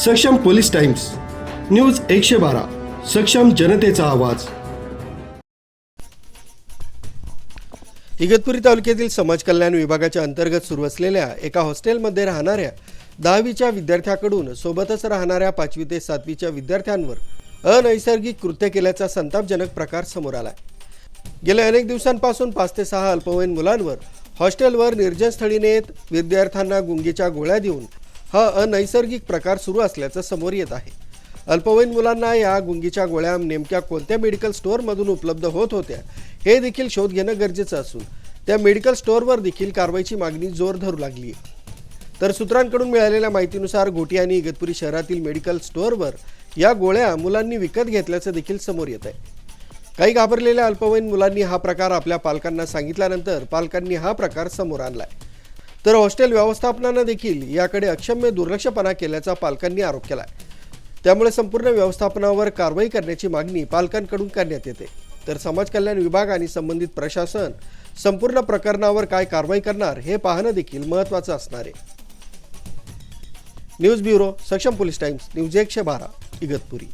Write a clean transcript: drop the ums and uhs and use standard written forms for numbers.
सक्षम police times, news 112, सक्षम जनतेचा आवाज। इगतपुरी तालुक्यातील समाज कल्याण विभागाच्या अंतर्गत सुरू असलेल्या एका हॉस्टेलमध्ये राहणाऱ्या 10वीच्या विद्यार्थ्याकडून सोबतच राहणाऱ्या 5वी ते 7वीच्या विद्यार्थ्यांवर अनैसर्गिक कृत्य केल्याचा संतापजनक प्रकार समोर आलाय। गेल्या अनेक दिवसांपासून 5 ते 6 अल्पवयीन मुलांवर हॉस्टेलवर निर्जन स्थळी नेत विद्यार्थ्यांना गुंगीच्या गोळ्या देऊन हा अनैसर्गिक प्रकार सुरू असल्याचं समोर येत आहे। अल्पवयीन मुलांना या गुंगीच्या गोळ्या नेमक्या कोणत्या मेडिकल स्टोअरमधून उपलब्ध होत होत्या हे देखील शोध घेणं गरजेचं असून त्या मेडिकल स्टोअरवर देखील कारवाईची मागणी जोर धरू लागली आहे। तर सूत्रांकडून मिळालेल्या माहितीनुसार घोटी आणि इगतपुरी शहरातील मेडिकल स्टोअरवर या गोळ्या मुलांनी विकत घेतल्याचं देखील समोर येत आहे। काही घाबरलेल्या अल्पवयीन मुलांनी हा प्रकार आपल्या पालकांना सांगितल्यानंतर पालकांनी हा प्रकार समोर आणलाय। तर हॉस्टेल व्यवस्थापनानं देखील याकडे अक्षम्य दुर्लक्षपणा केल्याचा पालकांनी आरोप केलाय। त्यामुळे संपूर्ण व्यवस्थापनावर कारवाई करण्याची मागणी पालकांकडून करण्यात येते। तर समाज कल्याण विभाग आणि संबंधित प्रशासन संपूर्ण प्रकरणावर काय कारवाई करणार हे पाहणं देखील महत्त्वाचं असणार आहे। न्यूज ब्युरो, सक्षम पोलीस टाइम्स, न्यूज 112, इगतपुरी।